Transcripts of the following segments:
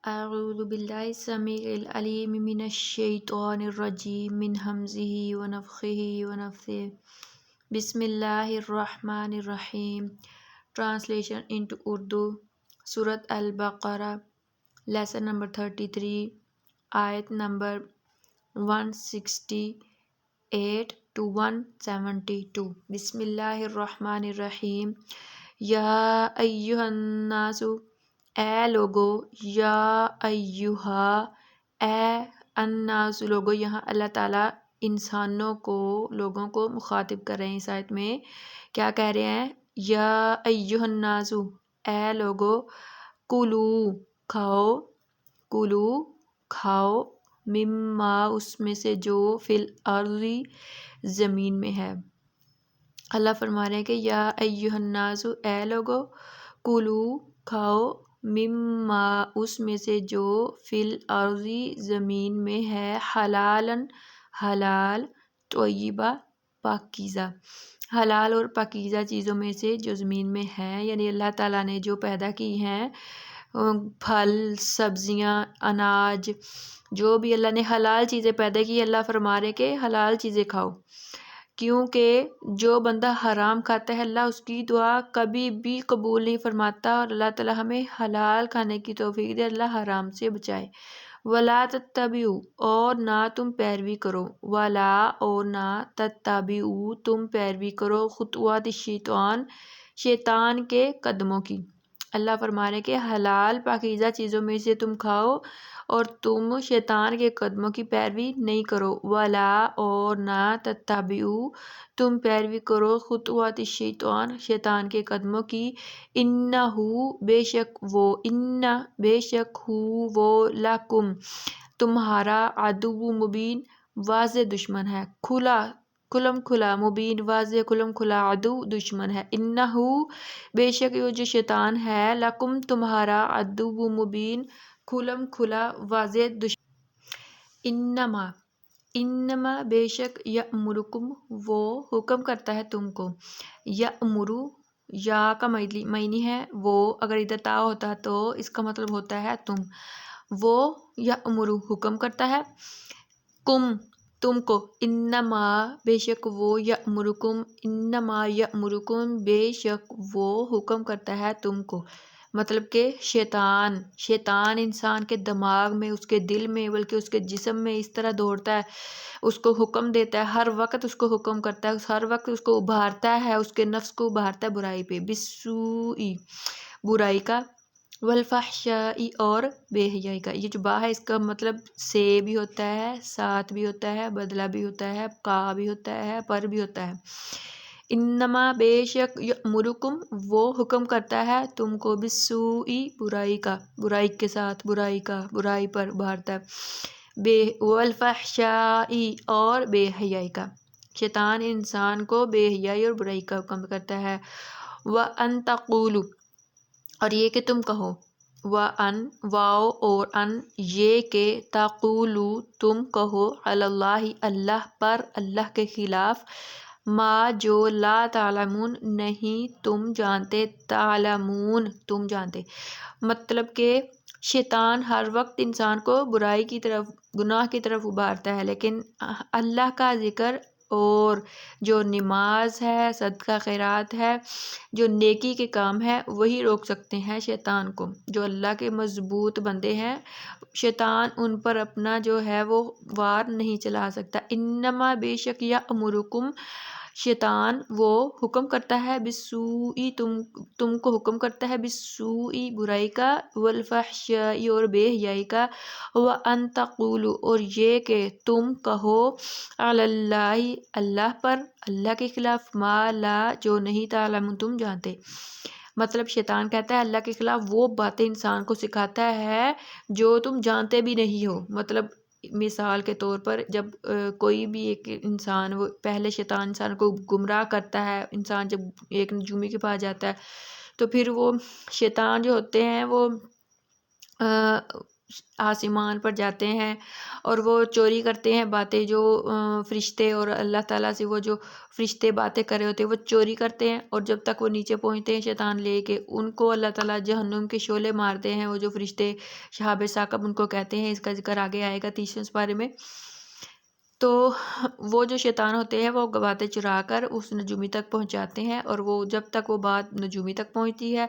أعوذ بالله السميع العليم من الشيطان الرجيم من همزه ونفخه ونفثه بسم الله الرحمن الرحيم. Translation into Urdu. Surat Al-Baqarah, lesson number 33, ayat number 168 to 172. Bismillahir Rahmanir Rahim. Ya ayyuhan nasu, اے لوگو، یا ایہا، اے الناس لوگو. یہاں اللہ تعالیٰ انسانوں کو، لوگوں کو مخاطب کر رہے ہیں. اس آیت میں کیا کہہ رہے ہیں؟ یا ایہا الناس، اے لوگو، کلو کھاؤ، کلو کھاؤ، مما اس میں سے جو فی الارض زمین میں ہے. اللہ فرما رہے ہیں کہ یا ایہا الناس، اے لوگو، کلو کھاؤ، مما اس میں سے جو فی الارض زمین میں ہے، حلالن حلال، طیبہ پاکیزہ، حلال اور پاکیزہ چیزوں میں سے جو زمین میں ہیں. یعنی اللہ تعالیٰ نے جو پیدا کی ہیں، پھل، سبزیاں، اناج، جو بھی اللہ نے حلال چیزیں پیدا کی، اللہ فرما رہے کہ حلال چیزیں کھاؤ. کیونکہ جو بندہ حرام کھاتا ہے اللہ اس کی دعا کبھی بھی قبول نہیں فرماتا، اور اللہ تعالیٰ ہمیں حلال کھانے کی توفیق دے، اللہ حرام سے بچائے. وَلَا تَتَّبِعُوا، اور نہ تم پیروی کرو، وَلَا اور نہ تَتَّبِعُوا تم پیروی کرو، خطوات الشیطان، شیطان کے قدموں کی. اللہ فرما رہے کہ حلال پاکیزہ چیزوں میں سے تم کھاؤ اور تم شیطان کے قدموں کی پیروی نہیں کرو. وَلَا اور نہ تَتَّبِعُوا تم پیروی کرو، خطوات الشیطان، شیطان کے قدموں کی. اِنَّهُ بے شک وہ، بے شک وہ، لَکُم تمہارا، عدو مبین واضح دشمن ہے، کھلم کھلا، مبین واضح، کھلم کھلا عدو دشمن ہے. اِنَّهُ بے شک وہ جو شیطان ہے، لَکُم تمہارا، عدو مبین کھلم کھلا واضح دشمن. انما بے شک، یأمرکم وہ حکم کرتا ہے تم کو. یأمرو یا کا معنی ہے وہ، اگر ادھر تا ہوتا تو اس کا مطلب ہوتا ہے تم. وہ یأمرو حکم کرتا ہے، کم تم کو. انما بے شک وہ، یأمرکم انما یأمرکم بے شک وہ حکم کرتا ہے تم کو. مطلب کہ شیطان انسان کے دماغ میں، اس کے دل میں، بلکہ اس کے جسم میں اس طرح دوڑتا ہے، اس کو حکم دیتا ہے، ہر وقت اس کو حکم کرتا ہے، ہر وقت اس کو ابھارتا ہے، اس کے نفس کو ابھارتا ہے برائی پہ، بالسوء برائی کا، والفحشاء اور بے حیائی کا. یہ جو با ہے اس کا مطلب سے بھی ہوتا ہے، ساتھ بھی ہوتا ہے، بدلہ بھی ہوتا ہے، کا بھی ہوتا ہے، پر بھی ہوتا ہے. انما بے شک، یأمرکم وہ حکم کرتا ہے تم کو، بالسوء برائی کا، برائی کے ساتھ، برائی کا، برائی پر ابھارتا ہے، والفحشاء اور بے حیائی کا. شیطان انسان کو بے حیائی اور برائی کا حکم کرتا ہے. وَأَن تَقُولُوا اور یہ کہ تم کہو، وَأَن واو اور ان یہ کہ، تَقُولُوا تم کہو، عَلَى اللَّهِ اللہ پر، اللہ کے خلاف، ما جو، لا تعلمون نہیں تم جانتے، تعلمون تم جانتے. مطلب کہ شیطان ہر وقت انسان کو برائی کی طرف، گناہ کی طرف ابھارتا ہے، لیکن اللہ کا ذکر اور جو نماز ہے، صدقہ خیرات ہے، جو نیکی کے کام ہے، وہی روک سکتے ہیں شیطان کو. جو اللہ کے مضبوط بندے ہیں، شیطان ان پر اپنا جو ہے وہ وار نہیں چلا سکتا. انما بے شک، یأمرکم شیطان وہ حکم کرتا ہے، بالسوء تم کو حکم کرتا ہے، بالسوء برائی کا، والفحشاء اور بے حیائی کا. وَأَن تَقُولُوا اور یہ کہ تم کہو، عَلَى اللَّهِ اللہ پر، اللہ کے خلاف، ما لا جو نہیں، تعلمون تم جانتے. مطلب شیطان کہتا ہے اللہ کے خلاف وہ باتیں انسان کو سکھاتا ہے جو تم جانتے بھی نہیں ہو. مطلب مثال کے طور پر جب کوئی بھی ایک انسان، وہ پہلے شیطان انسان کو گمراہ کرتا ہے، انسان جب ایک نجومی کے پاس جاتا ہے تو پھر وہ شیطان جو ہوتے ہیں وہ آسمان پر جاتے ہیں اور وہ چوری کرتے ہیں باتیں جو فرشتے اور اللہ تعالیٰ سے وہ جو فرشتے باتیں کر رہے ہوتے ہیں وہ چوری کرتے ہیں، اور جب تک وہ نیچے پہنچتے ہیں شیطان لے کے ان کو اللہ تعالیٰ جہنم کے شعلے مارتے ہیں، وہ جو فرشتے شہاب ثاقب ان کو کہتے ہیں، اس کا ذکر آگے آئے گا 30ویں پارے میں۔ تو وہ جو شیطان ہوتے ہیں وہ باتیں چرا کر اس نجومی تک پہنچاتے ہیں، اور وہ جب تک وہ بات نجومی تک پہنچتی ہے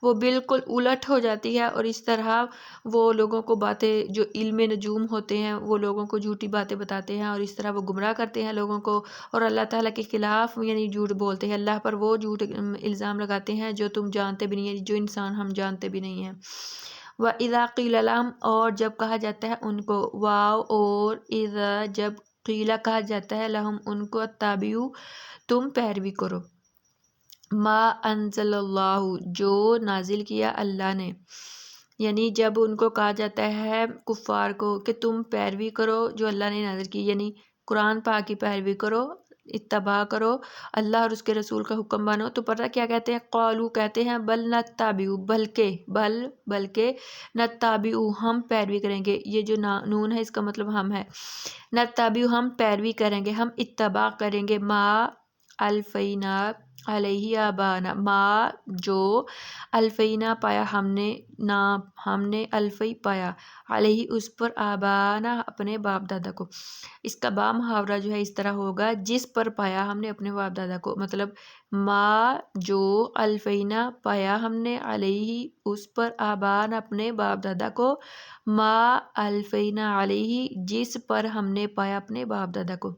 وہ بالکل الٹ ہو جاتی ہے، اور اس طرح وہ لوگوں کو باتیں جو علم نجوم ہوتے ہیں وہ لوگوں کو جھوٹی باتیں بتاتے ہیں، اور اس طرح وہ گمراہ کرتے ہیں لوگوں کو، اور اللہ تعالیٰ کے خلاف یعنی جھوٹ بولتے ہیں، اللہ پر وہ جھوٹ الزام لگاتے ہیں جو تم جانتے بھی نہیں ہیں، جو انسان ہم جانتے بھی نہیں ہیں۔ وَإِذَا قِيلَ لَهُمْ اور جب کہا جاتا ہے ان کو، واو اور اذا جب قیلا کہا جاتا ہے لہم ان کو، اتبعوا تم پیروی کرو، ما انزل اللہ جو نازل کیا اللہ نے، یعنی جب ان کو کہا جاتا ہے کفار کو کہ تم پیروی کرو جو اللہ نے نازل کی، یعنی قرآن پاک کی پیروی کرو، اتباع کرو، اللہ اور اس کے رسول کا حکم مانو، تو پتہ کیا کہتے ہیں، قالو کہتے ہیں، بل نتبع بلکہ نتبع ہم پیروی کریں گے، یہ جو نون ہے اس کا مطلب ہم ہے، نتبع ہم پیروی کریں گے، ہم اتباع کریں گے، ما الفینا علیہ آبانا ما جو الفینا پایا ہم نے الفی پایا علیہ اس پر آبانا اپنے باپ دادا کو، اس کا با محاورہ جو ہے اس طرح ہوگا، جس پر پایا ہم نے اپنے باپ دادا کو، مطلب ما جو الفینا پایا ہم نے علیہ اس پر آبانا اپنے باپ دادا کو، ما الفینا علیہ جس پر ہم نے پایا اپنے باپ دادا کو۔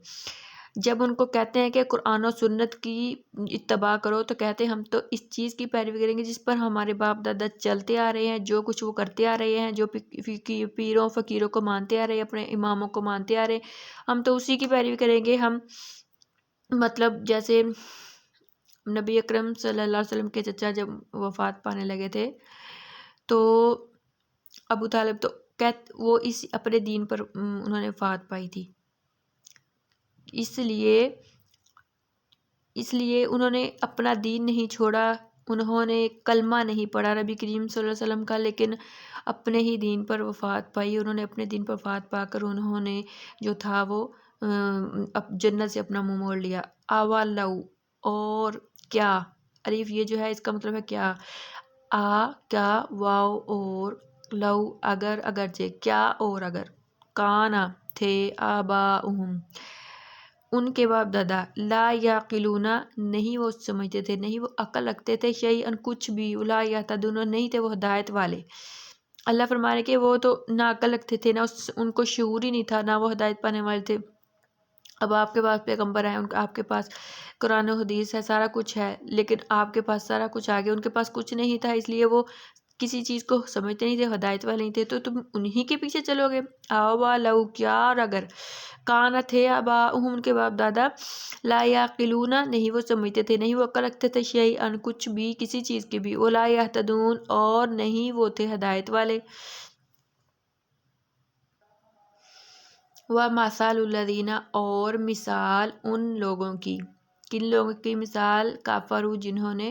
جب ان کو کہتے ہیں کہ قرآن و سنت کی اتباع کرو تو کہتے ہیں ہم تو اس چیز کی پیروی کریں گے جس پر ہمارے باپ دادا چلتے آ رہے ہیں، جو کچھ وہ کرتے آ رہے ہیں، جو پیروں فقیروں کو مانتے آ رہے ہیں، اپنے اماموں کو مانتے آ رہے ہیں، ہم تو اسی کی پیروی کریں گے۔ ہم مطلب جیسے نبی اکرم صلی اللہ علیہ وسلم کے چچا جب وفات پانے لگے تھے تو ابو طالب تو وہ اس اپنے دین پر انہوں نے وفات پائی تھی، اس لیے انہوں نے اپنا دین نہیں چھوڑا، انہوں نے کلمہ نہیں پڑھا نبی کریم صلی اللہ علیہ وسلم کا، لیکن اپنے ہی دین پر وفات پائی، انہوں نے اپنے دین پر وفات پا کر انہوں نے جو تھا وہ جنت سے اپنا منہ موڑ لیا۔ اولو اور کیا، الف یہ جو ہے اس کا مطلب ہے کیا، کیا، واو اور لو اگر، اگرچہ، کیا اور اگر، کانا تھے، آباؤہم ان کے باپ دادا، لا یعقلون نہیں وہ سمجھتے تھے، نہیں وہ عقل رکھتے تھے، شیئا کچھ بھی، لا یہتدون نہیں تھے وہ ہدایت والے۔ اللہ فرما رہے کہ وہ تو نہ عقل رکھتے تھے، نہ ان کو شعور ہی نہیں تھا، نہ وہ ہدایت پانے والے تھے۔ اب آپ کے پاس پیغمبر ہیں، آپ کے پاس قرآن و حدیث ہے، سارا کچھ ہے، لیکن آپ کے پاس سارا کچھ آ گیا، ان کے پاس کچھ نہیں تھا، اس لیے وہ کسی چیز کو سمجھتے نہیں تھے، ہدایت والے نہیں تھے، تو تم انہی کے پیچھے چلو گے۔ آوا لو کیا اور اگر، کانا تھے آباؤہم ان کے باپ دادا، لا یعقلون نہیں وہ سمجھتے تھے، نہیں وہ عقل رکھتے تھے، شیئا کچھ بھی، کسی چیز کی بھی، ولا یہتدون اور نہیں وہ تھے ہدایت والے۔ وَمَثَلُ الَّذِينَ اور مثال ان لوگوں کی، کن لوگوں کی مثال، کافروا جنہوں نے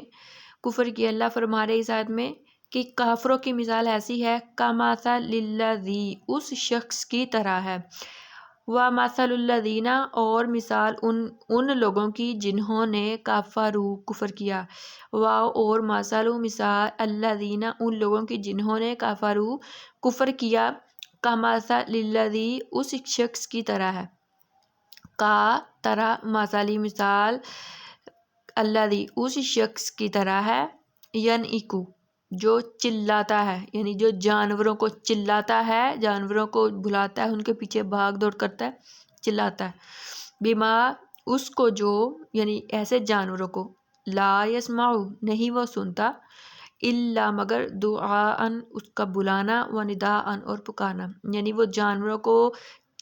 کفر کیا۔ اللہ فرما رہے اس آیت میں کہ کافروں کی مثال ایسی ہے، کَمَثَلِ الَّذِی اس شخص کی طرح ہے، وَمَثَلُ الَّذِينَ اور مثال ان لوگوں کی جنہوں نے کفروا کفر کیا، واو اور مثل مثال الَّذِينَ ان لوگوں کی جنہوں نے کفروا کفر کیا، کَمَثَلِ الَّذِی اس شخص کی طرح ہے، کا طرح، مثالی مثال، الَّذِی اس شخص کی طرح ہے، ینعقو جو چلاتا ہے، یعنی جو جانوروں کو چلاتا ہے، جانوروں کو بلاتا ہے، ان کے پیچھے بھاگ دوڑ کرتا ہے، چلاتا ہے، بما اس کو جو، یعنی ایسے جانوروں کو، لا یسمع نہیں وہ سنتا، الا مگر دعاءً اس کا بلانا، و نداءً اور پکارنا، یعنی وہ جانوروں کو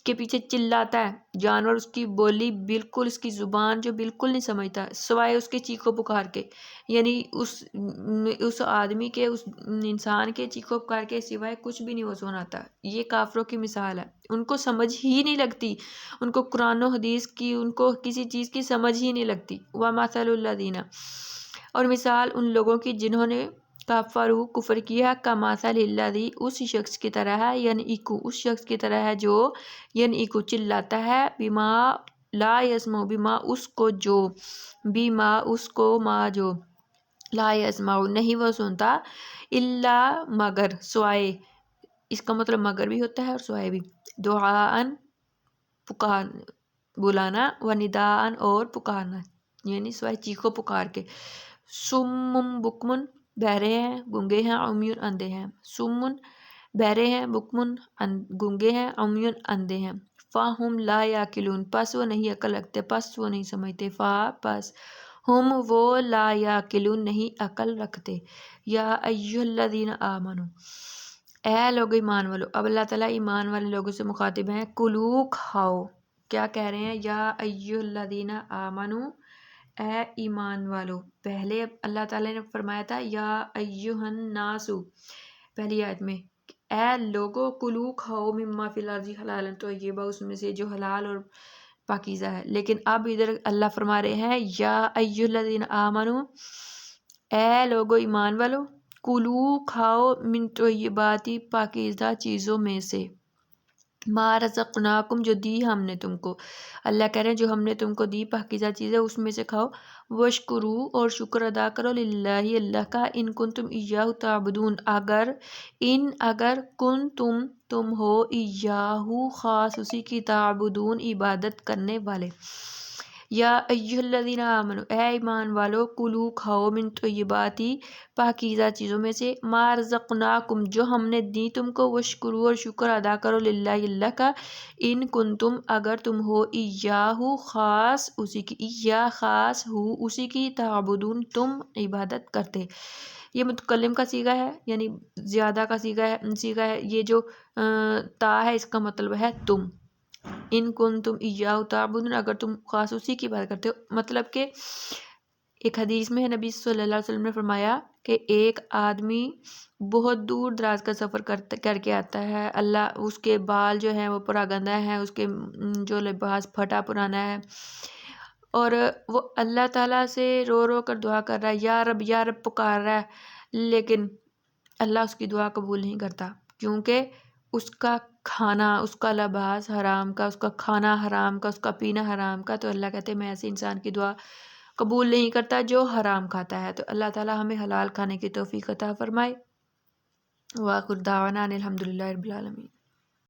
کے پیچھے چلاتا ہے، جانور اس کی بولی بالکل، اس کی زبان جو بالکل نہیں سمجھتا سوائے اس کے چیخو پکار کے، یعنی اس آدمی کے، اس انسان کے چیخو پکار کے سوائے کچھ بھی نہیں وہ سناتا۔ یہ کافروں کی مثال ہے، ان کو سمجھ ہی نہیں لگتی، ان کو قرآن و حدیث کی، ان کو کسی چیز کی سمجھ ہی نہیں لگتی۔ وَمَثَلُ الَّذِينَ اور مثال ان لوگوں کی جنہوں نے کفروا کفر کیا کمثل الذی اس شخص کی طرح ہے ینعقو اس شخص کی طرح ہے جو ینعقو چلاتا ہے بما لا یسمع بما اس کو جو بما اس کو ما جو لا یسمع نہیں وہ سنتا الا مگر سوائے اس کا مطلب مگر بھی ہوتا ہے اور سوائے بھی دعاءن پکار بلانا و نداءن اور پکارنا یعنی سوائے چیخو پکار کے سمم بکمن بہرے ہیں گنگے ہیں عمیون اندھے ہیں سمن بہرے ہیں بکمن گنگے ہیں عمیون اندھے ہیں فاہم لا یاکلون پس وہ نہیں عقل رکھتے پس وہ نہیں سمجھتے پس ہم وہ لا یاکلون نہیں عقل رکھتے یا ایھا الذین آمنو اے لوگ ایمان والو اب اللہ تعالیٰ ایمان والے لوگوں سے مخاطب ہیں کلو کھاؤ کیا کہہ رہے ہیں یا ایھا الذین آمنو اے ایمان والو پہلے اللہ تعالیٰ نے فرمایا تھا یا ایھا الناس پہلی آیت میں اے لوگو کلو کھاؤ مما فی الارض حلالا طیبا اس میں سے جو حلال اور پاکیزہ ہے لیکن اب ادھر اللہ فرما رہے ہیں یا ایھا الذین آمنو اے لوگو ایمان والو کلو کھاؤ من طیباتی پاکیزہ چیزوں میں سے ما رزقناکم جو دی ہم نے تم کو اللہ کہہ رہے ہیں جو ہم نے تم کو دی پاکیزہ چیزیں اس میں سے کھاؤ وشکرو اور شکر ادا کرو للہ اللہ کا ان کنتم ایاہ تعبدون اگر کن تم ہو ایاہ خاص اسی کی تعبدون عبادت کرنے والے یا ایھا الذین آمنو اے ایمان والو کلو کھاؤ من طیباتی پاکیزہ چیزوں میں سے ما رزقناکم جو ہم نے دی تم کو وشکرو اور شکر ادا کرو للہ اللہ کا ان کنتم اگر تم ہو ایاہ خاص اسی کی ایاہ خاص ہو اسی کی تعبدون تم عبادت کرتے یہ متکلم کا صیغہ ہے یعنی زیادہ کا صیغہ ہے یہ جو تا ہے اس کا مطلب ہے تم ان کنتم ایاہ تعبدون اگر تم خاص اسی کی بات کرتے ہو مطلب کہ ایک حدیث میں نبی صلی اللہ علیہ وسلم نے فرمایا کہ ایک آدمی بہت دور دراز کا سفر کر کے آتا ہے اللہ اس کے بال جو ہیں وہ پراگندہ ہیں اس کے جو لباس پھٹا پرانا ہے اور وہ اللہ تعالیٰ سے رو رو کر دعا کر رہا ہے یا رب پکار رہا ہے لیکن اللہ اس کی دعا قبول نہیں کرتا کیونکہ اس کا کھانا اس کا لباس حرام کا اس کا کھانا حرام کا اس کا پینا حرام کا تو اللہ کہتے ہیں میں ایسے انسان کی دعا قبول نہیں کرتا جو حرام کھاتا ہے تو اللہ تعالیٰ ہمیں حلال کھانے کی توفیق عطا فرمائے وآخر دعوانا ان الحمد للہ رب العالمین